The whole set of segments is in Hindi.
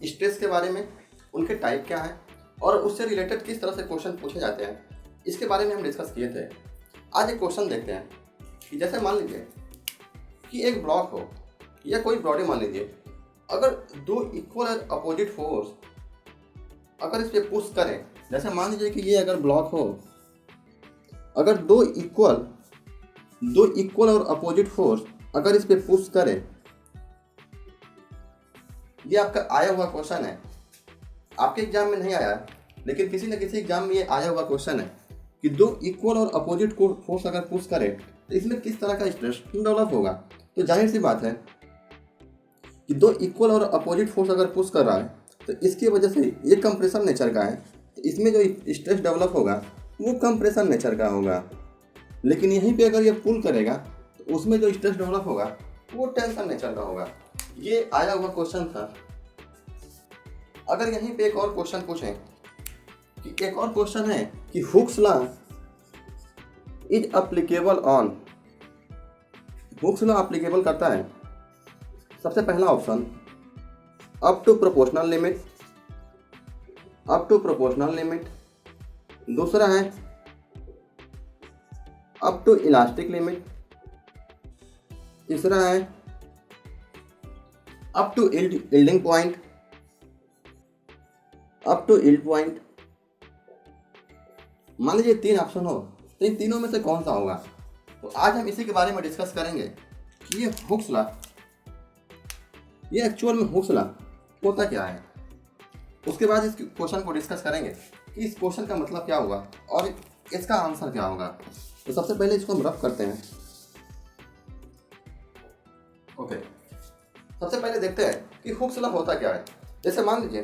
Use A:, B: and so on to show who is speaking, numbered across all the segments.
A: स्ट्रेस के बारे में, उनके टाइप क्या है और उससे रिलेटेड किस तरह से क्वेश्चन पूछे जाते हैं, इसके बारे में हम डिस्कस किए थे। आज एक क्वेश्चन देखते हैं कि जैसे मान लीजिए कि एक ब्लॉक हो या कोई बॉडी मान लीजिए, अगर दो इक्वल और अपोजिट फोर्स अगर इस पे पुश करें, जैसे मान लीजिए कि ये अगर ब्लॉक हो, अगर दो इक्वल और अपोजिट फोर्स अगर इस पे पुश करें, ये आपका आया हुआ क्वेश्चन है, आपके एग्जाम में नहीं आया लेकिन किसी न किसी एग्जाम में ये आया हुआ क्वेश्चन है कि दो इक्वल और अपोजिट को फोर्स अगर पुश करें तो इसमें किस तरह का स्ट्रेस डेवलप होगा। तो जाहिर सी बात है कि दो इक्वल और अपोजिट फोर्स अगर पुश कर रहा है तो इसकी वजह से ये कंप्रेशन नेचर का है, तो इसमें जो स्ट्रेस डेवलप होगा वो कंप्रेशन नेचर का होगा। लेकिन यहीं पे अगर ये पुल करेगा तो उसमें जो स्ट्रेस डेवलप होगा वो टेंशन नेचर का होगा। ये आया हुआ क्वेश्चन था। अगर यहीं पे एक और क्वेश्चन पूछें कि एक और क्वेश्चन है कि Hooke's law is applicable on, Hooke's law applicable करता है सबसे पहला option up to proportional limit, दूसरा है अप टू इलास्टिक लिमिट, तीसरा है up to yielding point, up to yield point. मान लीजिए 3 ऑप्शन हो तो इन तीनों में से कौन सा होगा। तो आज हम इसी के बारे में डिस्कस करेंगे कि ये हुक्स लॉ, ये एक्चुअल में हुक्स लॉ होता क्या है। उसके बाद इस क्वेश्चन को डिस्कस करेंगे कि इस क्वेश्चन का मतलब क्या होगा और इसका आंसर क्या होगा। तो सबसे पहले इसको हम रफ करते हैं। ओके, सबसे पहले देखते हैं कि हुक्स लॉ होता क्या है। जैसे मान लीजिए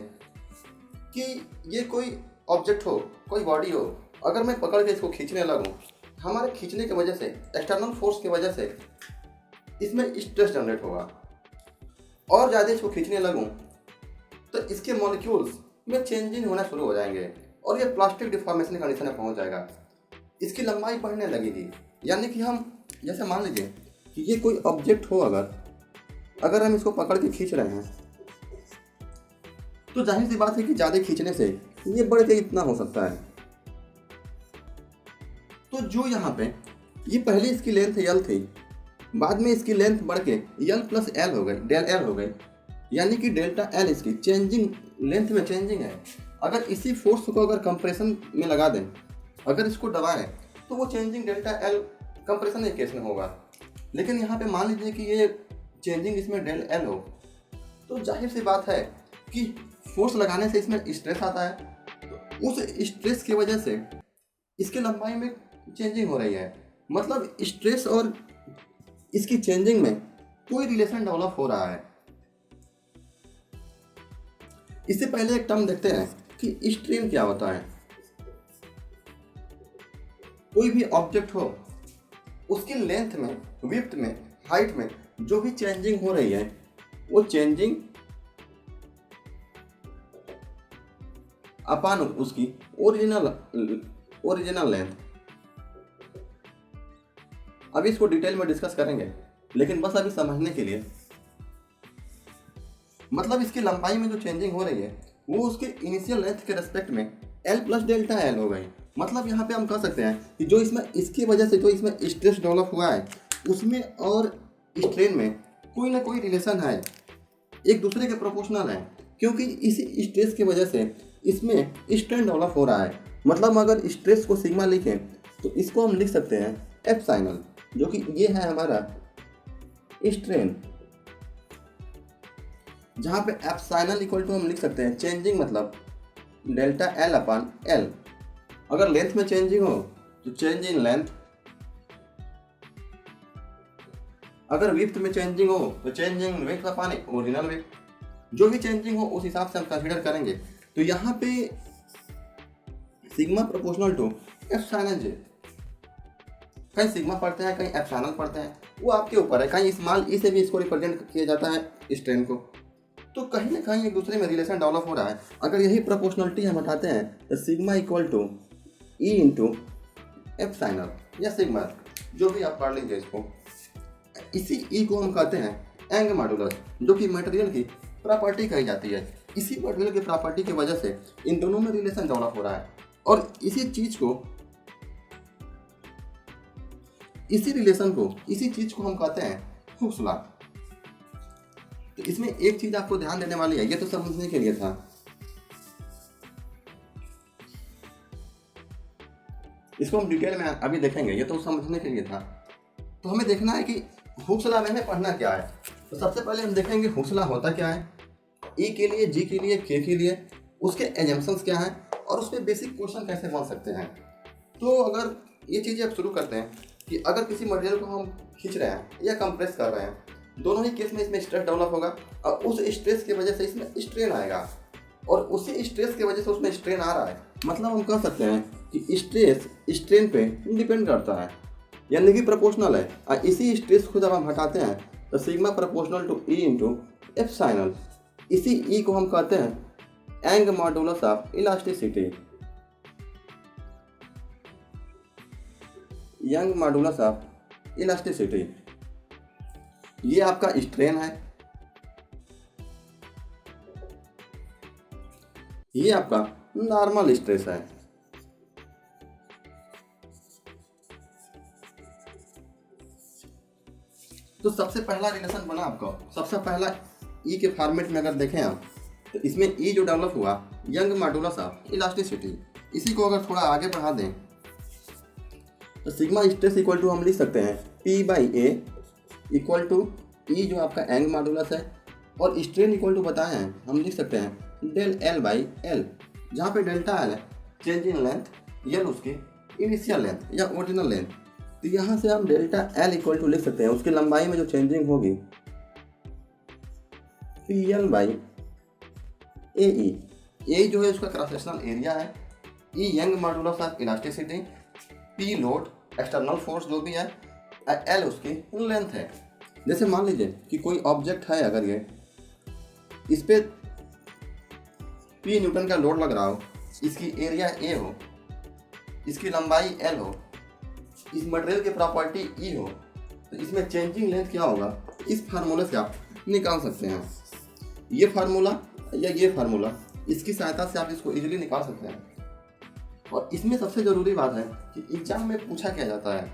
A: कि ये कोई ऑब्जेक्ट हो, कोई बॉडी हो, अगर मैं पकड़ के इसको खींचने लगूं, हमारे खींचने की वजह से, एक्सटर्नल फोर्स की वजह से इसमें स्ट्रेस जनरेट होगा। और ज़्यादा इसको खींचने लगूं तो इसके मॉलिक्यूल्स में चेंजिंग होना शुरू हो जाएंगे और ये प्लास्टिक डिफॉर्मेशन कंडीशन में पहुंच जाएगा। इसकी लंबाई बढ़ने लगेगी। यानी कि हम जैसे मान लीजिए कि ये कोई ऑब्जेक्ट हो, अगर हम इसको पकड़ के खींच रहे हैं तो जाहिर सी बात है कि ज़्यादा खींचने से ये बढ़ के इतना हो सकता है। तो जो यहाँ पे ये पहले इसकी लेंथ L थी, बाद में इसकी लेंथ बढ़ के L प्लस L हो गई, डेल L हो गई, यानी कि डेल्टा L इसकी चेंजिंग लेंथ में चेंजिंग है। अगर इसी फोर्स को अगर कंप्रेशन में लगा दें, अगर इसको दबाएं तो वो चेंजिंग डेल्टा L कंप्रेशन के केस में होगा। लेकिन यहाँ पे मान लीजिए कि ये चेंजिंग इसमें डेल L हो, तो जाहिर सी बात है कि फोर्स लगाने से इसमें स्ट्रेस आता है, तो उस स्ट्रेस की वजह से इसकी लंबाई में चेंजिंग हो रही है। मतलब स्ट्रेस और इसकी चेंजिंग में कोई रिलेशन डेवलप हो रहा है। इससे पहले एक टर्म देखते हैं कि स्ट्रेन क्या होता है। कोई भी ऑब्जेक्ट हो, उसकी लेंथ में, विड्थ में, हाइट में जो भी चेंजिंग हो रही है वो चेंजिंग अपॉन उसकी ओरिजिनल लेंथ। अभी इसको डिटेल में डिस्कस करेंगे, लेकिन बस अभी समझने के लिए, मतलब इसकी लंबाई में जो चेंजिंग हो रही है वो उसके इनिशियल लेंथ के रेस्पेक्ट में L प्लस डेल्टा L हो गई। मतलब यहाँ पे हम कह सकते हैं कि जो इसमें इसकी वजह से जो इसमें स्ट्रेस डेवलप हुआ है उसमें और स्ट्रेन में कोई ना कोई रिलेशन है, एक दूसरे के प्रोपोर्शनल है, क्योंकि इसी स्ट्रेस की वजह से इसमें स्ट्रेन डेवलप हो रहा है। मतलब अगर स्ट्रेस को सिग्मा लिखें तो इसको हम लिख सकते हैं एप्सिलॉन, जो कि ये है हमारा स्ट्रेन, जहाँ पे एप्सिलॉन इक्वल टू हम लिख सकते हैं चेंजिंग मतलब डेल्टा L अपॉन L। अगर लेंथ में चेंजिंग हो तो चेंज इन लेंथ, अगर विड्थ में चेंजिंग हो तो change in width upon original width. जो भी चेंजिंग हो उस हिसाब से हम कंसीडर करेंगे। तो यहाँ पे सिग्मा प्रोपोर्शनल टू एप्सिलॉन जे, कहीं सिग्मा पढ़ते हैं कहीं एप्सिलॉन पढ़ते हैं, वो आपके ऊपर है। कहीं स्मॉल ई से भी इसको रिप्रेजेंट किया जाता है स्ट्रेन को। तो कहीं ना कहीं एक दूसरे में रिलेशन डेवलप हो रहा है। अगर यही प्रोपोर्शनलिटी हम हटाते हैं तो sigma equal to E into epsilon या सिग्मा, जो भी आप पढ़ लीजिए इसको। इसी ई को हम कहते हैं एंग मॉडुलस, जो कि मटेरियल की प्रॉपर्टी कही जाती है। इसी मटेरियल की प्रॉपर्टी की वजह से इन दोनों में रिलेशन डेवलप हो रहा है और इसी चीज को हम कहते हैं हुक्स लॉ। तो इसमें एक चीज आपको ध्यान देने वाली है, ये तो समझने के लिए था। इसको हम डिटेल में अभी देखेंगे, ये तो समझने के लिए था। तो हमें देखना है कि हुक्स लॉ में हमें पढ़ना क्या है। तो सबसे पहले हम देखेंगे हुक्स लॉ होता क्या है, ई के लिए, जी के लिए, के के लिए, उसके एजम्पशंस क्या हैं और उस पर बेसिक क्वेश्चन कैसे बन सकते हैं। तो अगर ये चीज़ें अब शुरू करते हैं कि अगर किसी मटेरियल को हम खींच रहे हैं या कंप्रेस कर रहे हैं, दोनों ही केस में इसमें स्ट्रेस डेवलप होगा और उस स्ट्रेस की वजह से इसमें स्ट्रेन आएगा और उसी स्ट्रेस की वजह से उसमें स्ट्रेन आ रहा है। मतलब हम कह सकते हैं कि स्ट्रेस स्ट्रेन पे डिपेंड करता है, यानी कि प्रोपोर्शनल है। और इसी स्ट्रेस को जब हम हटाते हैं तो sigma proportional to E into epsilon, इसी ई को हम कहते हैं Young modulus of elasticity. Young modulus of elasticity, ये आपका स्ट्रेन है, ये आपका नॉर्मल स्ट्रेस है। तो सबसे पहला रिलेशन बना आपका, सबसे पहला ई के फॉर्मेट में अगर देखें हम तो इसमें ई जो डेवलप हुआ यंग मॉडुलस ऑफ इलास्टिसिटी, इसी को अगर थोड़ा आगे बढ़ा दें तो सिग्मा स्ट्रेस इक्वल टू हम लिख सकते हैं P by A equal to E जो आपका यंग मॉडुलस है, और स्ट्रेन इक्वल टू बताए हैं हम लिख सकते हैं डेल एल बाई एल, जहाँ पे डेल्टा एल है चेंज इन लेंथ, एल उसकी इनिशियल लेंथ या ओरिजिनल लेंथ। तो यहाँ से हम डेल्टा एल इक्वल टू लिख सकते हैं उसकी लंबाई में जो चेंजिंग होगी P L by A E, A जो है उसका क्रॉस सेक्शनल एरिया है, E Young modulus of elasticity, P load external force जो भी है, एल उसकी लेंथ है। जैसे मान लीजिए कि कोई ऑब्जेक्ट है, अगर ये इस पे पी न्यूटन का लोड लग रहा हो, इसकी एरिया ए हो, इसकी लंबाई एल हो, इस मटेरियल की प्रॉपर्टी ई हो, तो इसमें चेंजिंग लेंथ क्या होगा, इस फार्मूले से आप निकाल सकते हैं। ये फार्मूला या ये फार्मूला, इसकी सहायता से आप इसको इजीली निकाल सकते हैं। और इसमें सबसे ज़रूरी बात है कि एग्जाम में पूछा क्या जाता है,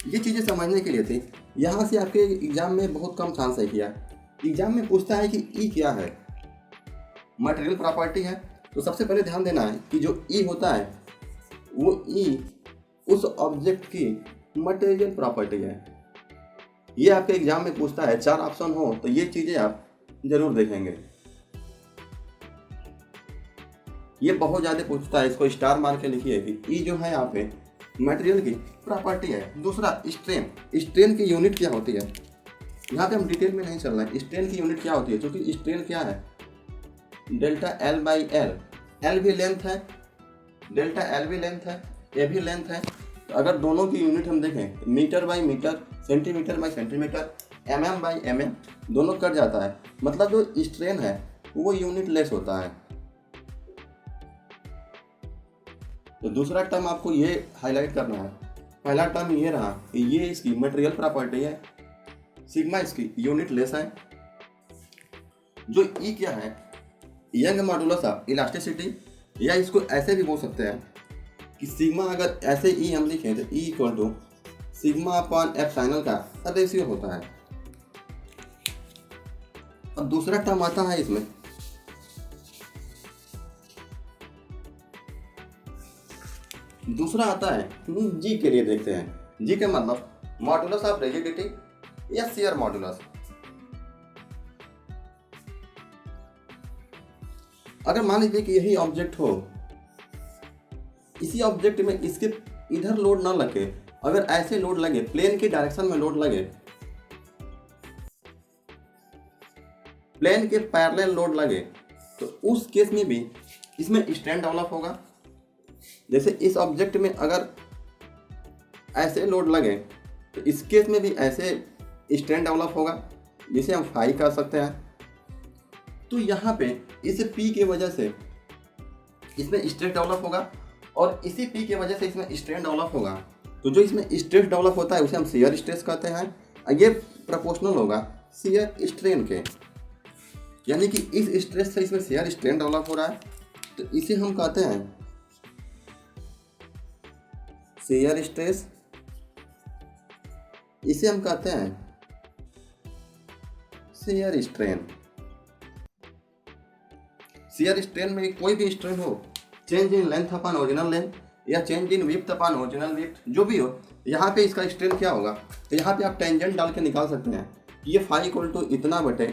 A: ये चीज़ें समझने के लिए थी। यहाँ से आपके एग्जाम में बहुत कम चांस है किया, एग्जाम में पूछता है कि ई क्या है, मटेरियल प्रॉपर्टी है। तो सबसे पहले ध्यान देना है कि जो ई होता है वो ई उस ऑब्जेक्ट की मटेरियल प्रॉपर्टी है। ये आपके एग्जाम में पूछता है, 4 ऑप्शन हो तो ये चीज़ें आप जरूर देखेंगे। ये बहुत ज़्यादा पूछता है, इसको स्टार मार के लिखिए कि ई जो है यहाँ पे मटेरियल की प्रॉपर्टी है। दूसरा स्ट्रेन, स्ट्रेन की यूनिट क्या होती है, यहाँ पे हम डिटेल में नहीं चल रहे हैं। स्ट्रेन की यूनिट क्या होती है, क्योंकि स्ट्रेन क्या है delta L by L, L भी लेंथ है, डेल्टा एल भी लेंथ है, ए भी लेंथ है। तो अगर दोनों की यूनिट हम देखें metre by metre, centimetre by centimetre, M by M, दोनों कट जाता है, मतलब जो स्ट्रेन है वो यूनिट लेस होता है। तो दूसरा टर्म आपको ये हाईलाइट करना है, पहला टर्म ये रहा कि ये इसकी मटेरियल प्रॉपर्टी है, सिग्मा इसकी यूनिट लेस है। जो ई क्या है, यंग मॉडुलस ऑफ इलास्टिसिटी, या इसको ऐसे भी बोल सकते हैं कि सिग्मा, अगर ऐसे ई हम लिखें तो E equal to sigma upon epsilon का रेशियो होता है। अब दूसरा टर्म आता है इसमें, दूसरा आता है जी के लिए, देखते हैं जी का मतलब मॉडुलस ऑफ रिजिडिटी या शियर मॉडुलस। अगर मान लीजिए कि यही ऑब्जेक्ट हो, इसी ऑब्जेक्ट में इसके इधर लोड ना लगे, अगर ऐसे लोड लगे, प्लेन की डायरेक्शन में लोड लगे, प्लेन के पैरेलल लोड लगे, तो उस केस में भी इसमें स्ट्रेन डेवलप होगा। जैसे इस ऑब्जेक्ट में अगर ऐसे लोड लगे तो इस केस में भी ऐसे स्ट्रेन डेवलप होगा, जिसे हम फाई कर सकते हैं। तो यहाँ पे इस P की वजह से इसमें स्ट्रेस डेवलप होगा और इसी P की वजह से इसमें स्ट्रेन डेवलप होगा। तो जो इसमें स्ट्रेस डेवलप होता है उसे हम शियर स्ट्रेस कहते हैं। ये प्रोपोर्शनल होगा शियर स्ट्रेन के। यानी कि इस स्ट्रेस से इसमें शेयर स्ट्रेन डेवलप हो रहा है, तो इसे हम कहते हैं शेयर स्ट्रेस, इसे हम कहते हैं शेयर स्ट्रेन। शेयर स्ट्रेन में कोई भी स्ट्रेन हो, change in length upon original length या change in width upon original width, जो भी हो, यहाँ पे इसका स्ट्रेन क्या होगा, तो यहाँ पे आप टेंजेंट डाल के निकाल सकते हैं कि ये फाई इक्वल टू इतना बटे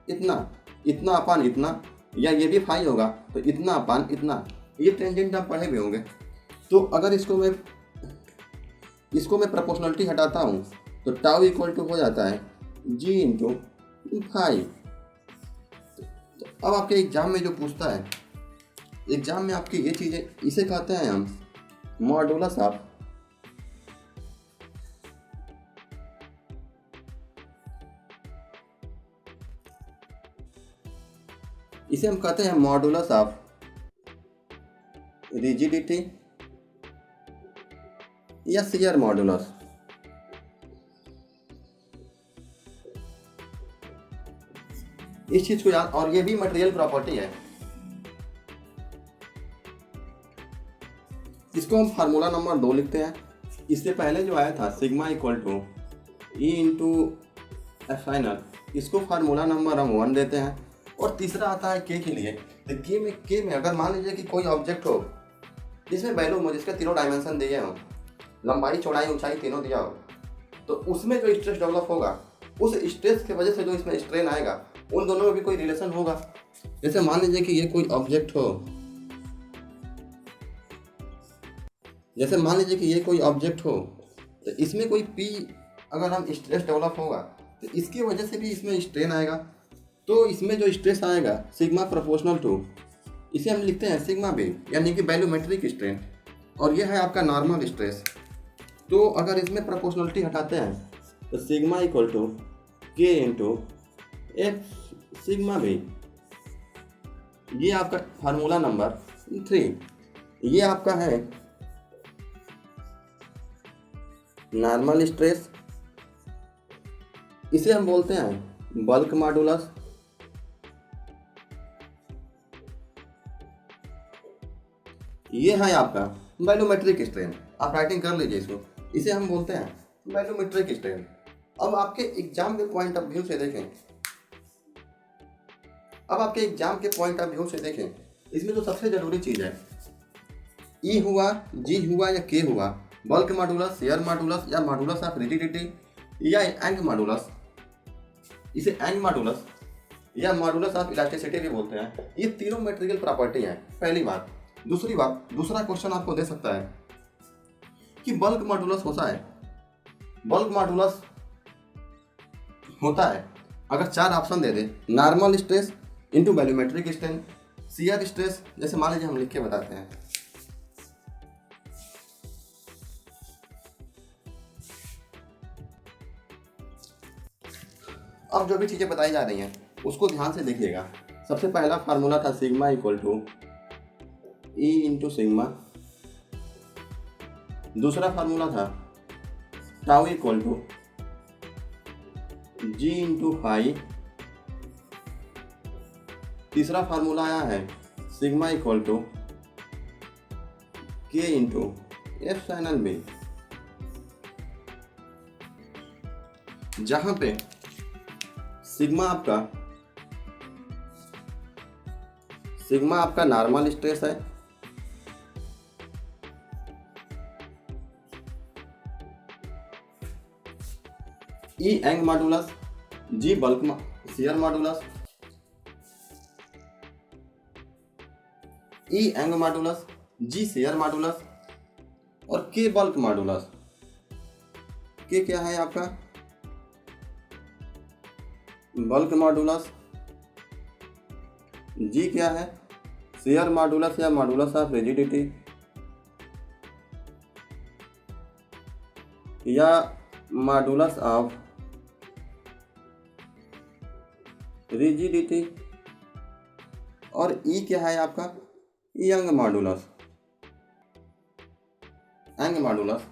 A: इतना, इतना अपान इतना, या ये भी फाई होगा तो इतना अपान इतना। ये टेंजेंट आप पढ़े भी होंगे। तो अगर इसको मैं प्रोपोर्शनलिटी हटाता हूँ तो टाउ इक्वल टू हो जाता है जी इंटू फाई। अब आपके एग्जाम में जो पूछता है, एग्जाम में आपकी ये चीज़ें, इसे कहते हैं हम मॉडुलस ऑफ इसे हम कहते हैं मॉडुलस ऑफ रिजिडिटी या शियर मॉडुलस। इस चीज को याद, और ये भी मटेरियल प्रॉपर्टी है। इसको हम फार्मूला नंबर 2 लिखते हैं। इससे पहले जो आया था sigma equal to E into F final, इसको फार्मूला नंबर हम 1 देते हैं। और तीसरा आता है के के लिए। तो के में अगर मान लीजिए कि कोई ऑब्जेक्ट हो जिसमें वैल्यू हो, जिसके तीनों डायमेंशन दिए हो, लंबाई चौड़ाई ऊंचाई तीनों दिया हो, तो उसमें जो स्ट्रेस डेवलप होगा, उस स्ट्रेस की वजह से जो इसमें स्ट्रेन आएगा, उन दोनों में भी कोई रिलेशन होगा। जैसे मान लीजिए कि ये कोई ऑब्जेक्ट हो, जैसे मान लीजिए कि ये कोई ऑब्जेक्ट हो, तो इसमें कोई पी अगर हम स्ट्रेस डेवलप होगा तो इसकी वजह से भी इसमें स्ट्रेन आएगा। तो इसमें जो स्ट्रेस आएगा सिग्मा प्रोपोर्शनल टू, इसे हम लिखते हैं सिग्मा बी, यानी कि वैल्यूमेट्रिक स्ट्रेन। और ये है आपका नॉर्मल स्ट्रेस। तो अगर इसमें प्रोपोर्शनलिटी हटाते हैं तो sigma equal to K into F sigma B, ये आपका फार्मूला नंबर 3। ये आपका है नॉर्मल स्ट्रेस, इसे हम बोलते हैं बल्क मॉडुलस। ये है आपका वैल्यूमेट्रिक स्ट्रेन। आप राइटिंग कर लीजिए इसको, इसे हम बोलते हैं वैल्यूमेट्रिक स्ट्रेन। अब आपके एग्जाम के पॉइंट ऑफ व्यू से देखें, इसमें जो सबसे जरूरी चीज है, ई हुआ, जी हुआ या के हुआ, बल्क मॉडुलस, शेयर मॉडुलस या मॉडुलस ऑफ रिजिडिटी या एंग मॉडुलस, इसे एंग मॉडुलस या मॉडुलस ऑफ इलास्टिसिटी भी बोलते हैं। ये तीनों मटेरियल प्रॉपर्टी है, पहली बात। दूसरी बात, दूसरा क्वेश्चन आपको दे सकता है कि बल्क मॉडुलस होता है, बल्क मॉडुलस होता है अगर 4 ऑप्शन दे दे, normal stress into volumetric strain, shear stress, जैसे मान लीजिए हम लिख के बताते हैं। अब जो भी चीजें बताई जा रही हैं उसको ध्यान से देखिएगा। सबसे पहला फार्मूला था sigma equal to E into sigma. दूसरा फार्मूला था tau equal to G into phi. तीसरा फार्मूला आया है sigma equal to K into एफ साइनल बी, जहां पे सिग्मा आपका नॉर्मल स्ट्रेस है, E Young modulus, G bulk shear modulus, E Young modulus, G shear modulus और के बल्क मॉडुलस। के क्या है आपका बल्क मॉडुलस, जी क्या है शियर मॉडुलस या मॉडुलस ऑफ रिजिडिटी या मॉडुलस ऑफ रिजिडिटी, और ई क्या है आपका यंग मॉडुलस, यंग मॉडुलस।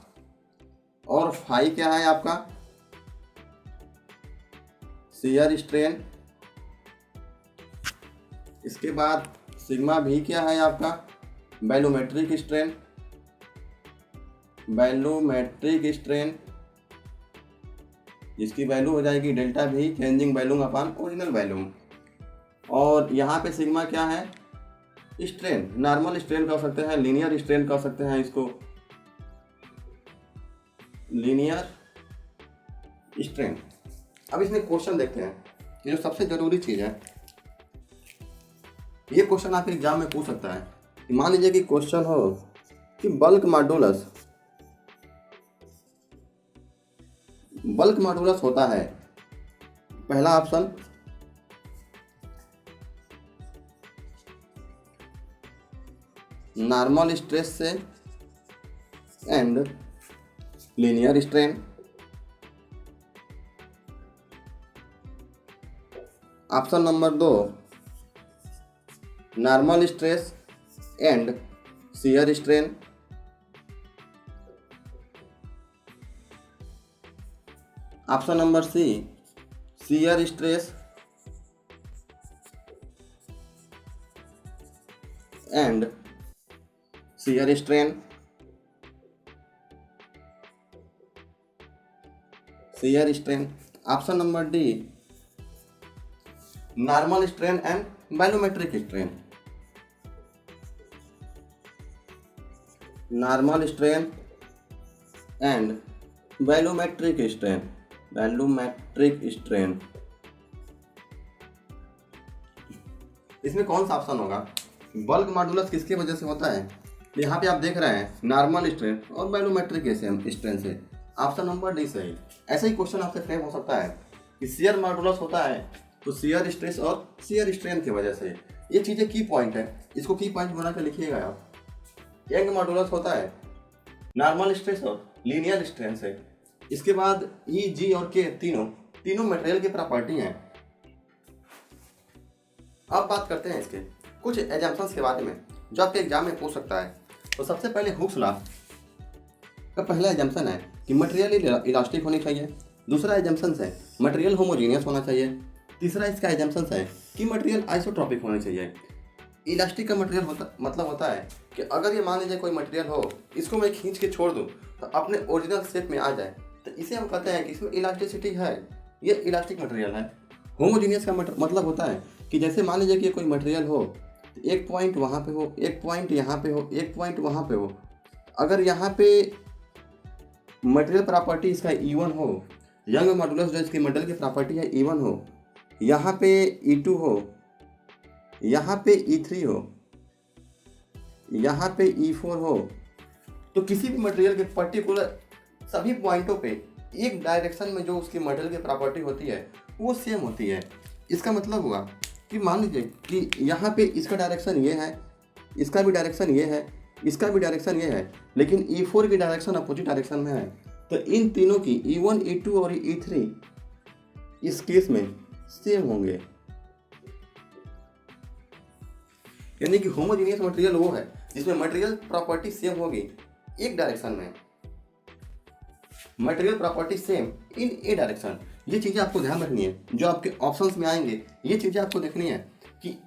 A: और फाई क्या है आपका शियर स्ट्रेन इसके बाद सिग्मा भी क्या है आपका, वैल्यूमेट्रिक स्ट्रेन, वैल्यूमेट्रिक स्ट्रेन जिसकी वैल्यू हो जाएगी डेल्टा भी changing volume upon original volume. और यहाँ पे सिग्मा क्या है, स्ट्रेन, नॉर्मल स्ट्रेन कह सकते हैं, लीनियर स्ट्रेन कह सकते हैं इसको, लीनियर स्ट्रेन। अब इसमें क्वेश्चन देखते हैं, ये जो सबसे जरूरी चीज है, ये क्वेश्चन आपके एग्जाम में पूछ सकता है। मान लीजिए कि क्वेश्चन हो कि बल्क मॉडुलस होता है, पहला ऑप्शन नॉर्मल स्ट्रेस से and linear strain, option number 2 normal stress and shear strain, option number C shear stress and shear strain, shear strain, option number D normal strain and volumetric strain, normal strain and volumetric strain, volumetric strain. इसमें कौन सा ऑप्शन होगा, बल्क मॉडुलस किसकी वजह से होता है, यहाँ पे आप देख रहे हैं नॉर्मल स्ट्रेन और वैल्यूमेट्रिक स्ट्रेन से, ऑप्शन नंबर डी सही। ऐसा ही क्वेश्चन आपसे फ्रेम हो सकता है कि शियर मॉडुलस होता है तो शियर स्ट्रेस और शियर स्ट्रेन की वजह से, ये चीज़ें की पॉइंट है, इसको की पॉइंट बना के लिखिएगा आप। यंग मॉडुलस होता है नॉर्मल स्ट्रेस और लीनियर स्ट्रेन से। इसके बाद ई, जी और के तीनों मटेरियल की प्रॉपर्टी हैं। अब बात करते हैं इसके कुछ एजम्पशंस के बारे में जो आपके एग्जाम में पूछ सकता है। तो सबसे पहले हुक्स लॉ का पहला एजम्पशन है कि मटेरियल इलास्टिक होनी चाहिए। दूसरा एजम्पशन है मटेरियल होमोजीनियस होना चाहिए। तीसरा इसका एजम्पशन है कि मटेरियल आइसोट्रॉपिक होना चाहिए। इलास्टिक का मटेरियल होता है कि अगर ये मान लीजिए कोई मटेरियल हो, इसको मैं खींच के छोड़ दूँ तो अपने ओरिजिनल शेप में आ जाए, तो इसे हम कहते हैं कि इसमें इलास्टिसिटी है, ये इलास्टिक मटेरियल है। होमोजीनियस का मतलब होता है कि जैसे मान लीजिए कि कोई मटेरियल हो, एक पॉइंट वहाँ पे हो, एक पॉइंट यहाँ पे हो, एक पॉइंट वहाँ पे हो। अगर यहाँ पे मटेरियल प्रॉपर्टी इसका E1 हो, यंग मॉडुलस जो इसकी मटेरियल की प्रॉपर्टी है E1 हो, यहाँ पे E2 हो, यहाँ पे E3 हो, यहाँ पे E4 हो, तो किसी भी मटेरियल के पर्टिकुलर सभी पॉइंटों पे एक डायरेक्शन में जो उसकी मटेरियल की प्रॉपर्टी होती है वो सेम होती है। इसका मतलब हुआ कि मान लीजिए कि यहाँ पे इसका डायरेक्शन ये है, इसका भी डायरेक्शन ये है, इसका भी डायरेक्शन ये है, लेकिन E4 की डायरेक्शन अपोजिट डायरेक्शन में है, तो इन तीनों की E1, E2 और E3 इस केस में सेम होंगे। यानी कि होमोजीनियस मटेरियल वो है जिसमें मटेरियल प्रॉपर्टी सेम होगी एक डायरेक्शन में, material property same in A direction. ये चीज़ें आपको ध्यान रखनी है, जो आपके ऑप्शंस में आएंगे ये चीज़ें आपको देखनी है कि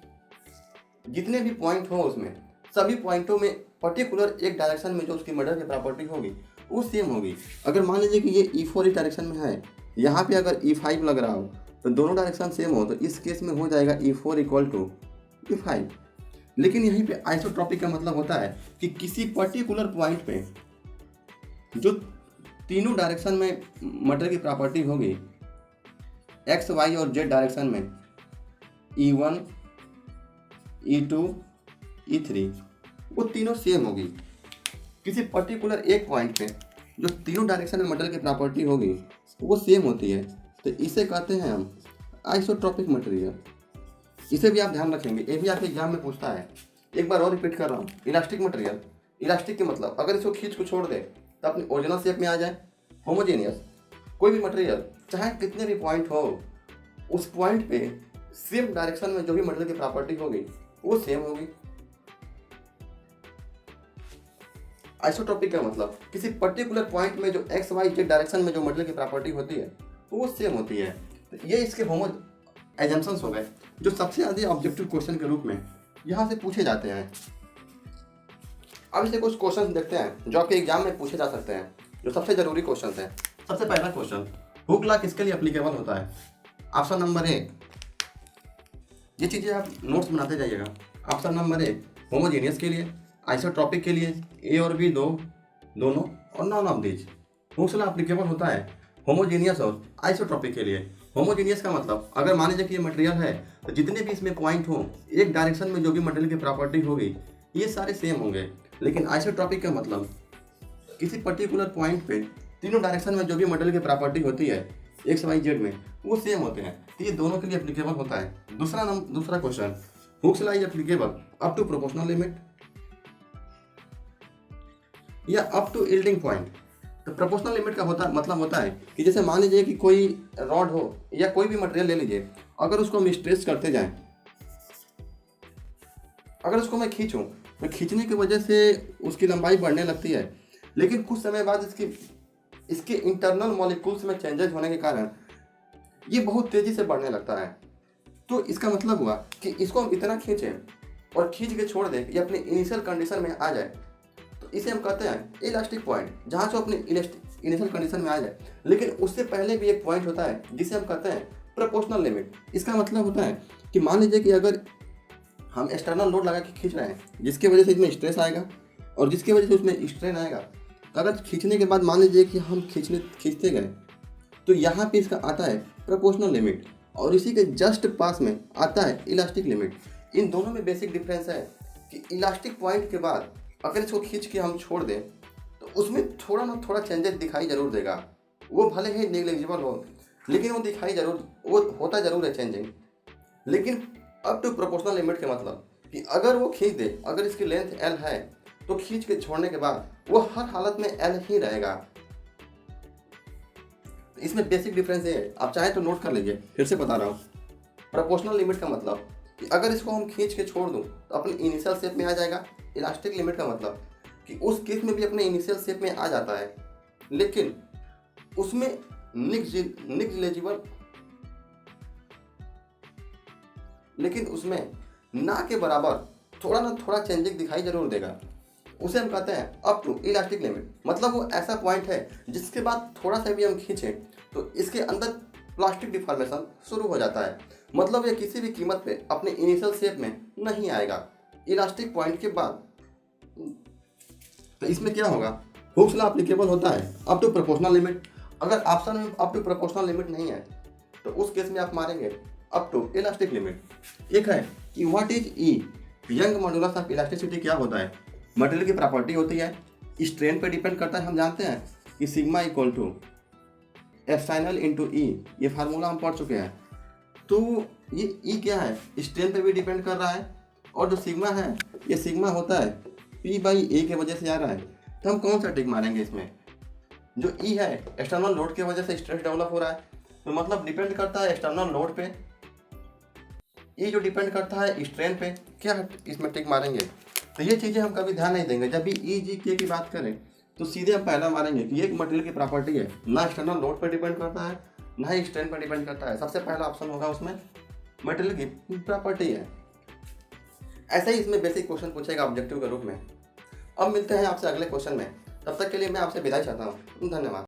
A: जितने भी पॉइंट हो उसमें सभी पॉइंटों में पर्टिकुलर एक डायरेक्शन में जो उसकी मटेरियल की प्रॉपर्टी होगी वो सेम होगी। अगर मान लीजिए कि ये E4 इस डायरेक्शन में है, यहाँ पे अगर E5 लग रहा हो तो दोनों डायरेक्शन सेम हो, तो इस केस में हो जाएगा E4 = E5। लेकिन यहीं पे आइसोट्रॉपिक का मतलब होता है कि किसी पर्टिकुलर पॉइंट पे जो तीनों डायरेक्शन में मटेरियल की प्रॉपर्टी होगी, X, Y और Z डायरेक्शन में E1, E2, E3 वो तीनों सेम होगी। किसी पर्टिकुलर एक पॉइंट पे जो तीनों डायरेक्शन में मटेरियल की प्रॉपर्टी होगी वो सेम होती है, तो इसे कहते हैं हम आइसोट्रॉपिक मटेरियल। इसे भी आप ध्यान रखेंगे, ये भी आपके एग्जाम में पूछता है। एक बार और रिपीट कर रहा हूँ, इलास्टिक मटेरियल, इलास्टिक के मतलब अगर इसको खींच को छोड़ दे तो अपनी ओरिजिनल शेप में आ जाए। होमोजेनियस, कोई भी मटेरियल चाहे कितने भी पॉइंट हो, उस पॉइंट पे सेम डायरेक्शन में जो भी मटेरियल की प्रॉपर्टी होगी वो सेम होगी। आइसोट्रॉपिक का मतलब किसी पर्टिकुलर पॉइंट में जो X, Y, Z डायरेक्शन में जो मटेरियल की प्रॉपर्टी होती है वो सेम होती है। तो ये इसके एजम्पशंस हो गए जो सबसे ज़्यादा ऑब्जेक्टिव क्वेश्चन के रूप में यहाँ से पूछे जाते हैं। अब इसे कुछ क्वेश्चन देखते हैं जो आपके एग्जाम में पूछे जा सकते हैं, जो सबसे ज़रूरी क्वेश्चन हैं। सबसे पहला क्वेश्चन, हुक लॉ किसके लिए एप्लीकेबल होता है? ऑप्शन नंबर ए, ये चीज़ें आप नोट्स बनाते जाइएगा। ऑप्शन नंबर ए होमोजेनियस के लिए, आइसोट्रॉपिक के लिए, ए और बी दोनों और none of these. Hooke's law applicable होता है होमोजेनियस और आइसोट्रॉपिक के लिए। होमोजेनियस का मतलब अगर मान लीजिए कि ये मटेरियल है तो जितने भी इसमें पॉइंट हो, एक डायरेक्शन में जो भी मटेरियल की प्रॉपर्टी होगी ये सारे सेम होंगे। लेकिन आइसोट्रॉपिक का मतलब किसी पर्टिकुलर पॉइंट पे तीनों डायरेक्शन में जो भी मटेरियल की प्रॉपर्टी होती है एक्स वाई जेड में वो सेम होते हैं, तो ये दोनों के लिए एप्लीकेबल होता है। दूसरा question, Hooke's law is applicable up to proportional limit या अप टू यील्डिंग पॉइंट। तो प्रोपोर्शनल लिमिट का मतलब होता है कि जैसे मान लीजिए कि कोई रॉड हो या कोई भी मटेरियल ले लीजिए, अगर उसको हम स्ट्रेच करते जाएं, अगर उसको मैं खींचूं तो खींचने की वजह से उसकी लंबाई बढ़ने लगती है, लेकिन कुछ समय बाद इसके इंटरनल मॉलिक्यूल्स में चेंजेस होने के कारण ये बहुत तेज़ी से बढ़ने लगता है। तो इसका मतलब हुआ कि इसको हम इतना खींचें और खींच के छोड़ दें कि अपने इनिशियल कंडीशन में आ जाए, तो इसे हम कहते हैं इलास्टिक पॉइंट, जहाँ से अपने इनिशियल कंडीशन में आ जाए। लेकिन उससे पहले भी एक पॉइंट होता है जिसे हम कहते हैं प्रोपोर्शनल लिमिट। इसका मतलब होता है कि मान लीजिए कि अगर हम एक्सटर्नल लोड लगा के खींच रहे हैं जिसकी वजह से इसमें स्ट्रेस आएगा और जिसकी वजह से उसमें स्ट्रेन आएगा, तो अगर खींचने के बाद मान लीजिए कि हम खींचते गए तो यहाँ पे इसका आता है प्रोपोर्शनल लिमिट और इसी के जस्ट पास में आता है इलास्टिक लिमिट। इन दोनों में बेसिक डिफरेंस है कि इलास्टिक पॉइंट के बाद अगर इसको खींच के हम छोड़ दें तो उसमें थोड़ा ना थोड़ा चेंजेस दिखाई जरूर देगा। वो भले ही नेग्लिजिबल हो लेकिन वो होता जरूर है चेंजिंग। लेकिन अप टू प्रोपोर्शनल लिमिट का मतलब कि अगर वो खींच दे, अगर इसकी लेंथ एल है तो खींच के छोड़ने के बाद वो हर हालत में एल ही रहेगा। तो इसमें बेसिक डिफरेंस है, आप चाहे तो नोट कर लीजिए, फिर से बता रहा हूँ। प्रोपोर्शनल लिमिट का मतलब कि अगर इसको हम खींच के छोड़ दूँ तो अपने इनिशियल शेप में आ जाएगा। इलास्टिक लिमिट का मतलब कि उस केस में भी अपने इनिशियल शेप में आ जाता है, लेकिन उसमें निग्लिजिबल, लेकिन उसमें ना के बराबर थोड़ा ना थोड़ा चेंजिंग दिखाई जरूर देगा। उसे हम कहते हैं अप टू इलास्टिक लिमिट। मतलब वो ऐसा पॉइंट है जिसके बाद थोड़ा सा भी हम खींचें तो इसके अंदर प्लास्टिक डिफॉर्मेशन शुरू हो जाता है। मतलब ये किसी भी कीमत पे अपने इनिशियल शेप में नहीं आएगा इलास्टिक पॉइंट के बाद। तो इसमें क्या होगा, हुक्स लॉ एप्लीकेबल होता है अप टू प्रोपोर्शनल लिमिट। अगर ऑप्शन में अप टू प्रोपोर्शनल लिमिट नहीं है तो उस केस में आप मारेंगे अप टू इलास्टिक लिमिट। एक है कि what is E, Young modulus of elasticity क्या होता है? मटेरियल की प्रॉपर्टी होती है, स्ट्रेन पे डिपेंड करता है। हम जानते हैं कि sigma equal to epsilon into E, ये फार्मूला हम पढ़ चुके हैं। तो ये ई क्या है, स्ट्रेन पे भी डिपेंड कर रहा है और जो सिग्मा है ये सिग्मा होता है पी बाई ए के वजह से आ रहा है। तो हम कौन सा टिक मारेंगे इसमें? जो ई है एक्सटर्नल लोड की वजह से स्ट्रेस डेवलप हो रहा है, तो मतलब डिपेंड करता है एक्सटर्नल लोड पे। ई जो डिपेंड करता है स्ट्रेन पे, क्या इसमें टिक मारेंगे? तो ये चीज़ें हम कभी ध्यान नहीं देंगे। जब भी ई जी के की बात करें तो सीधे हम पहला मारेंगे कि एक मटेरियल की प्रॉपर्टी है, ना एक्सटर्नल लोड पर डिपेंड करता है ना ही स्ट्रेन पर डिपेंड करता है। सबसे पहला ऑप्शन होगा उसमें मटेरियल की प्रॉपर्टी है। ऐसे ही इसमें बेसिक क्वेश्चन पूछेगा ऑब्जेक्टिव के रूप में। अब मिलते हैं आपसे अगले क्वेश्चन में, तब तक के लिए मैं आपसे विदाई चाहता हूँ। धन्यवाद।